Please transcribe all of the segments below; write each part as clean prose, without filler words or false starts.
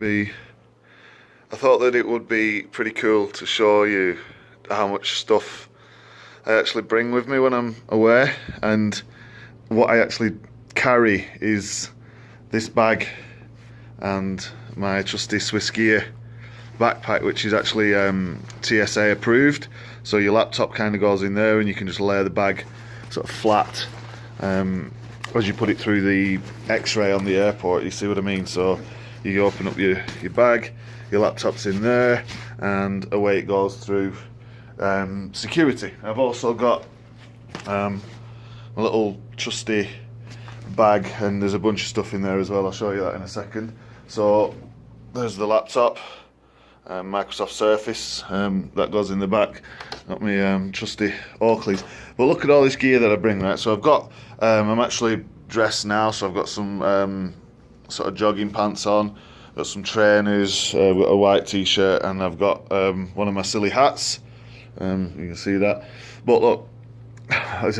I thought that it would be pretty cool to show you how much stuff I actually bring with me when I'm away, and what I actually carry is this bag and my trusty Swiss gear backpack, which is actually TSA approved, so your laptop kind of goes in there and you can just lay the bag sort of flat as you put it through the x-ray on the airport, you see what I mean? So you open up your bag, your laptop's in there, and away it goes through security. I've also got a little trusty bag, and there's a bunch of stuff in there as well. I'll show you that in a second. So there's the laptop, Microsoft Surface, that goes in the back. Got my trusty Oakleys. But look at all this gear that I bring, right? So I've got, I'm actually dressed now, so I've got some sort of jogging pants on, got some trainers, got a white t-shirt, and I've got one of my silly hats. You can see that. But look, how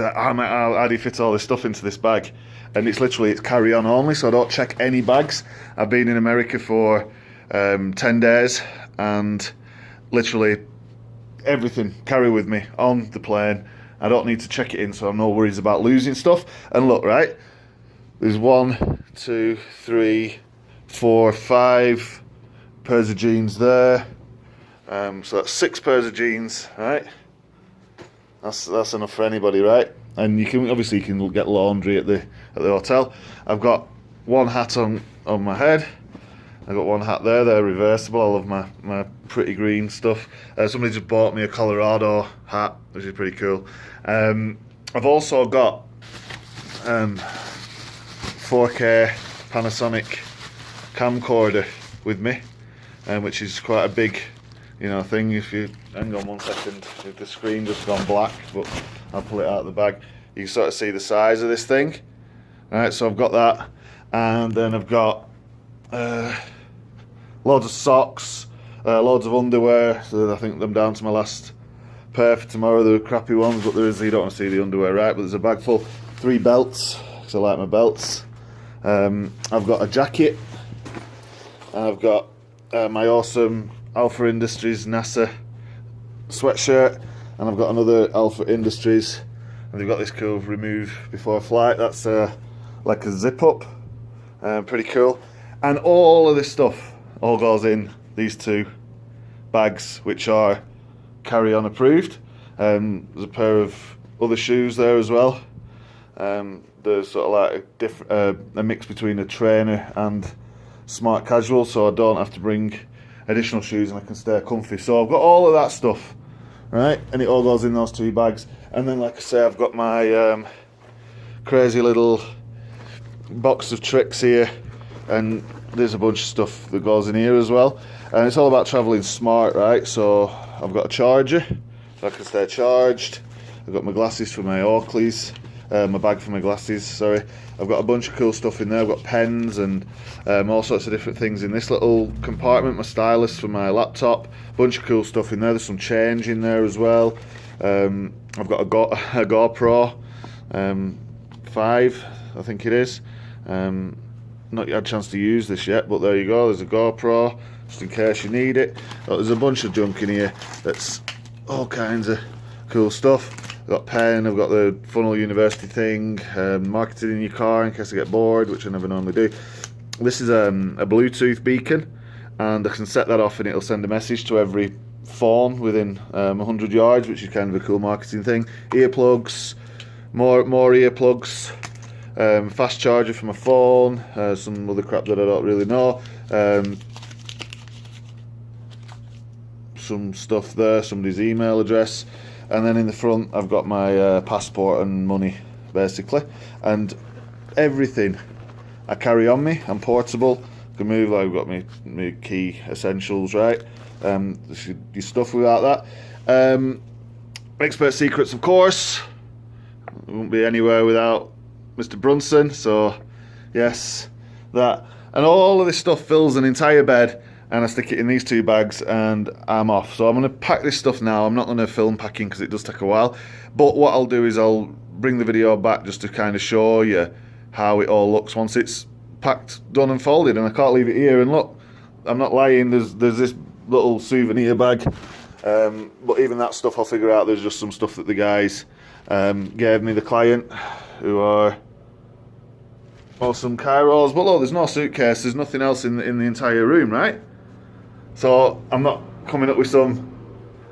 do you fit all this stuff into this bag? And it's carry-on only, so I don't check any bags. I've been in America for 10 days, and literally everything carry with me on the plane. I don't need to check it in, so I'm no worries about losing stuff. And look, right, there's 1, 2, 3, 4, 5 pairs of jeans there. So that's 6 pairs of jeans, right? That's enough for anybody, right? And you can get laundry at the hotel. I've got one hat on my head. I've got one hat there. They're reversible. I love my pretty green stuff. Somebody just bought me a Colorado hat, which is pretty cool. I've also got 4K Panasonic camcorder with me, which is quite a big, thing. If you hang on 1 second, if the screen just gone black, but I'll pull it out of the bag. You can sort of see the size of this thing. All right, so I've got that, and then I've got loads of socks, loads of underwear. So I think I'm down to my last pair for tomorrow. They're crappy ones, but you don't want to see the underwear, right? But there's a bag full. 3 belts, because I like my belts. I've got a jacket, and I've got my awesome Alpha Industries NASA sweatshirt, and I've got another Alpha Industries, and they've got this cool remove before flight. That's like a zip up, pretty cool. And all of this stuff all goes in these 2 bags, which are carry-on approved. There's a pair of other shoes there as well. There's sort of like a mix between a trainer and smart casual, so I don't have to bring additional shoes and I can stay comfy. So I've got all of that stuff, right? And it all goes in those 2 bags. And then, like I say, I've got my crazy little box of tricks here, and there's a bunch of stuff that goes in here as well. And it's all about travelling smart, right? So I've got a charger, so I can stay charged. I've got my glasses for my Oakleys, my bag for my glasses, sorry. I've got a bunch of cool stuff in there. I've got pens and all sorts of different things in this little compartment. My stylus for my laptop, a bunch of cool stuff in there. There's some change in there as well. I've got a GoPro 5, I think it is. Not had a chance to use this yet, but there you go. There's a GoPro, just in case you need it. Oh, there's a bunch of junk in here that's all kinds of cool stuff. I've got a pen, I've got the Funnel University thing, marketing in your car in case I get bored, which I never normally do. This is a Bluetooth beacon, and I can set that off and it'll send a message to every phone within 100 yards, which is kind of a cool marketing thing. Earplugs, more earplugs, fast charger for my phone, some other crap that I don't really know, some stuff there, somebody's email address. And then in the front I've got my passport and money, basically, and everything I carry on me. I'm portable, can move. I've got my key essentials, right? Your stuff without that. Expert secrets, of course. I won't be anywhere without Mr. Brunson, so yes, that. And all of this stuff fills an entire bed, and I stick it in these 2 bags and I'm off. So I'm going to pack this stuff now. I'm not going to film packing because it does take a while, but what I'll do is I'll bring the video back just to kind of show you how it all looks once it's packed, done and folded. And I can't leave it here, and look, not lying. There's this little souvenir bag, but even that stuff I'll figure out. There's just some stuff that the guys gave me, the client, who are awesome Kairos. But look, there's no suitcase. There's nothing else in the entire room, right? So I'm not coming up with some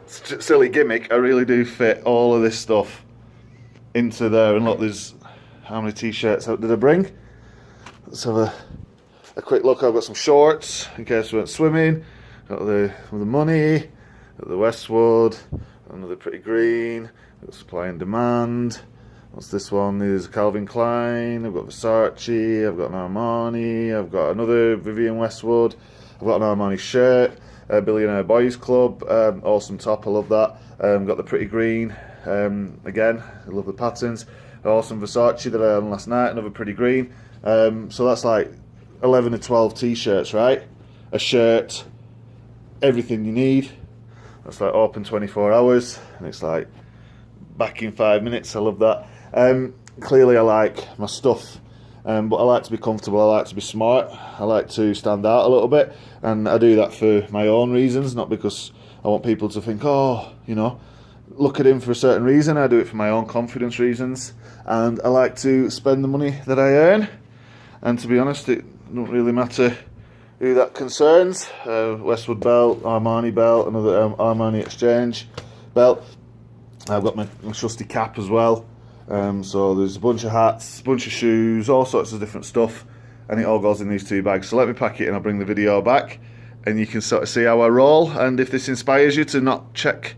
silly gimmick. I really do fit all of this stuff into there. And look, there's how many t-shirts did I bring? Let's have a quick look. I've got some shorts in case we went swimming. Got the money, got the Westwood, another pretty green, got supply and demand. What's this one? Is Calvin Klein. I've got Versace, I've got an Armani, I've got another Vivienne Westwood, I've got an Armani shirt, Billionaire Boys Club, awesome top, I love that. Got the pretty green, again, I love the patterns. Awesome Versace that I had last night, another pretty green. So that's like 11 or 12 t-shirts, right? A shirt, everything you need. That's like open 24 hours, and it's like back in 5 minutes. I love that. Clearly I like my stuff, but I like to be comfortable, I like to be smart, I like to stand out a little bit, and I do that for my own reasons, not because I want people to think, oh, you know, look at him for a certain reason. I do it for my own confidence reasons, and I like to spend the money that I earn. And to be honest, it don't really matter who that concerns. Westwood belt, Armani belt, another Armani Exchange belt. I've got my trusty cap as well. So there's a bunch of hats, a bunch of shoes, all sorts of different stuff, and it all goes in these 2 bags. So let me pack it and I'll bring the video back, and you can sort of see how I roll. And if this inspires you to not check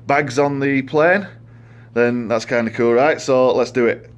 bags on the plane, then that's kind of cool, right? So let's do it.